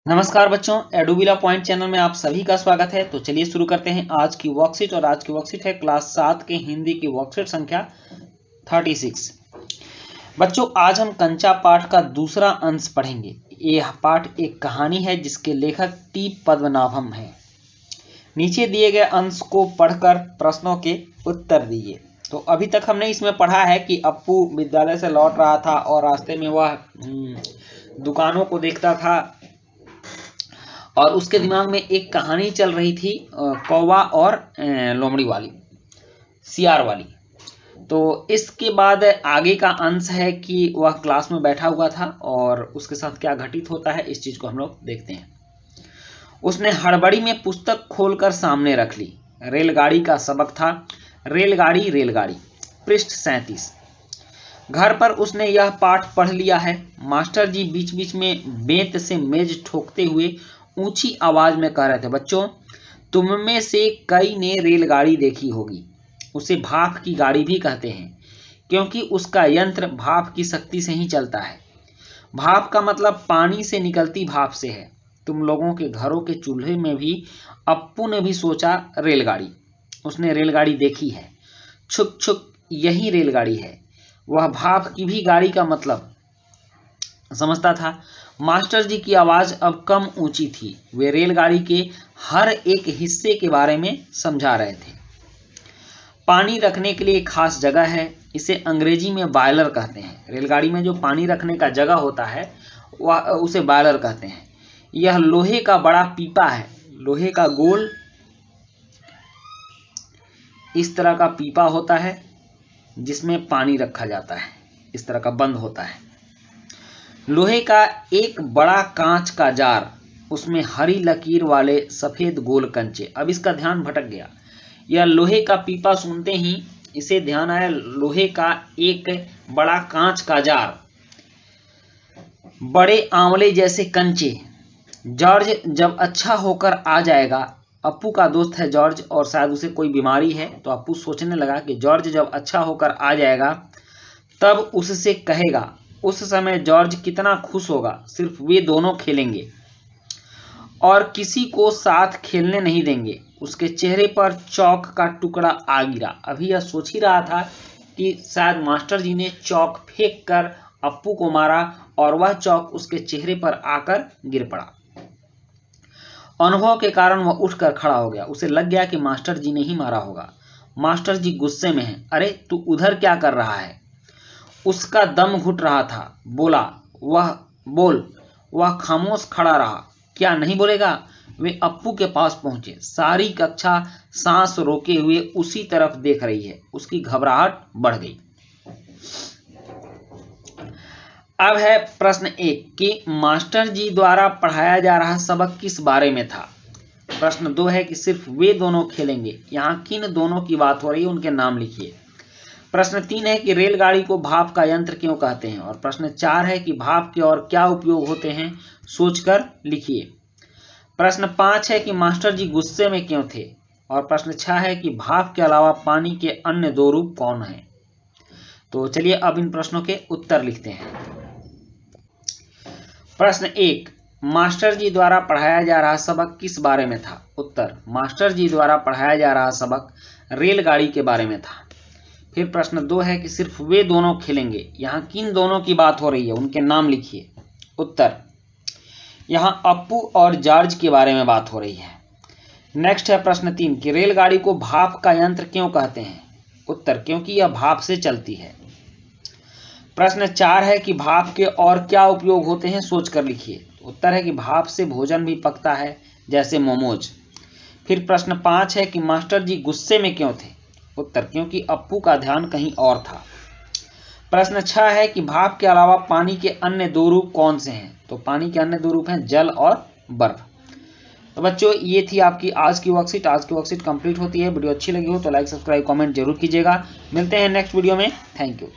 नमस्कार बच्चों, एडुविला point channel में आप सभी का स्वागत है। तो चलिए शुरू करते हैं आज की वर्कशीट। और आज की वर्कशीट है क्लास 7 के हिंदी की वर्कशीट संख्या 36। बच्चों, आज हम कंचा पाठ का दूसरा अंश पढ़ेंगे। यह पाठ एक कहानी है जिसके लेखक टी पद्मनाभम है। नीचे दिए गए अंश को पढ़कर प्रश्नों के उत्तर दीजिए। तो अभी तक हमने इसमें पढ़ा है कि अप्पू विद्यालय से लौट रहा था और रास्ते में वह दुकानों को देखता था और उसके दिमाग में एक कहानी चल रही थी, कौवा और लोमड़ी वाली, सियार वाली। तो इसके बाद आगे का अंश है कि वह क्लास में बैठा हुआ था और उसके साथ क्या घटित होता है, इस चीज को हम लोग देखते हैं। उसने हड़बड़ी में पुस्तक खोलकर सामने रख ली। रेलगाड़ी का सबक था। रेलगाड़ी रेलगाड़ी, पृष्ठ 37। घर पर उसने यह पाठ पढ़ लिया है। मास्टर जी बीच बीच में बेंत से मेज ठोकते हुए ऊंची आवाज में कह रहे थे, बच्चों तुम में से कई ने रेलगाड़ी देखी होगी। उसे भाप की गाड़ी भी कहते हैं क्योंकि उसका यंत्र भाप की शक्ति से ही चलता है। भाप का मतलब पानी से निकलती भाप से है। तुम लोगों के घरों के चूल्हे में भी अप्पू ने भी सोचा रेलगाड़ी। उसने रेलगाड़ी देखी है। छुक छुक, यही रेलगाड़ी है। वह भाप की भी गाड़ी का मतलब समझता था। मास्टर जी की आवाज अब कम ऊंची थी। वे रेलगाड़ी के हर एक हिस्से के बारे में समझा रहे थे। पानी रखने के लिए खास जगह है, इसे अंग्रेजी में बॉयलर कहते हैं। रेलगाड़ी में जो पानी रखने का जगह होता है वह उसे बॉयलर कहते हैं। यह लोहे का बड़ा पीपा है, लोहे का गोल इस तरह का पीपा होता है जिसमें पानी रखा जाता है, इस तरह का बंद होता है। लोहे का एक बड़ा कांच का जार, उसमें हरी लकीर वाले सफेद गोल कंचे। अब इसका ध्यान भटक गया। यह लोहे का पीपा सुनते ही इसे ध्यान आया, लोहे का एक बड़ा कांच का जार, बड़े आंवले जैसे कंचे। जॉर्ज जब अच्छा होकर आ जाएगा, अप्पू का दोस्त है जॉर्ज और शायद उसे कोई बीमारी है, तो अप्पू सोचने लगा कि जॉर्ज जब अच्छा होकर आ जाएगा तब उससे कहेगा। उस समय जॉर्ज कितना खुश होगा। सिर्फ वे दोनों खेलेंगे और किसी को साथ खेलने नहीं देंगे। उसके चेहरे पर चौक का टुकड़ा आ गिरा। अभी यह सोच ही रहा था कि शायद मास्टर जी ने चौक फेंक कर अप्पू को मारा और वह चौक उसके चेहरे पर आकर गिर पड़ा। अनुभव के कारण वह उठकर खड़ा हो गया। उसे लग गया कि मास्टर जी ने ही मारा होगा। मास्टर जी गुस्से में हैं। अरे तू उधर क्या कर रहा है? उसका दम घुट रहा था। वह खामोश खड़ा रहा। क्या नहीं बोलेगा? वे अप्पू के पास पहुंचे। सारी कक्षा सांस रोके हुए उसी तरफ देख रही है। उसकी घबराहट बढ़ गई। अब है प्रश्न 1 कि मास्टर जी द्वारा पढ़ाया जा रहा सबक किस बारे में था। प्रश्न 2 है कि सिर्फ वे दोनों खेलेंगे। यहाँ किन दोनों की बात हो रही है, उनके नाम लिखिए। प्रश्न 3 है कि रेलगाड़ी को भाप का यंत्र क्यों कहते हैं। और प्रश्न 4 है कि भाप के और क्या उपयोग होते हैं, सोचकर लिखिए। प्रश्न 5 है कि मास्टर जी गुस्से में क्यों थे। और प्रश्न 6 है कि भाप के अलावा पानी के अन्य दो रूप कौन हैं। तो चलिए अब इन प्रश्नों के उत्तर लिखते हैं। प्रश्न 1, मास्टर जी द्वारा पढ़ाया जा रहा सबक किस बारे में था। उत्तर, मास्टर जी द्वारा पढ़ाया जा रहा सबक रेलगाड़ी के बारे में था। फिर प्रश्न 2 है कि सिर्फ वे दोनों खेलेंगे। यहाँ किन दोनों की बात हो रही है, उनके नाम लिखिए। उत्तर, यहाँ अप्पू और जॉर्ज के बारे में बात हो रही है। नेक्स्ट है प्रश्न 3 कि रेलगाड़ी को भाप का यंत्र क्यों कहते हैं। उत्तर, क्योंकि यह भाप से चलती है। प्रश्न 4 है कि भाप के और क्या उपयोग होते हैं, सोचकर लिखिए। उत्तर है कि भाप से भोजन भी पकता है, जैसे मोमोज। फिर प्रश्न 5 है कि मास्टर जी गुस्से में क्यों थे। उत्तर, क्योंकि अप्पू का ध्यान कहीं और था। प्रश्न 6 है कि भाप के अलावा पानी के अन्य दो रूप कौन से हैं। तो पानी के अन्य दो रूप हैं जल और बर्फ। तो बच्चों, ये थी आपकी आज की वर्कशीट। आज की वर्कशीट कंप्लीट होती है। वीडियो अच्छी लगी हो तो लाइक, सब्सक्राइब, कमेंट जरूर कीजिएगा। मिलते हैं नेक्स्ट वीडियो में। Thank you.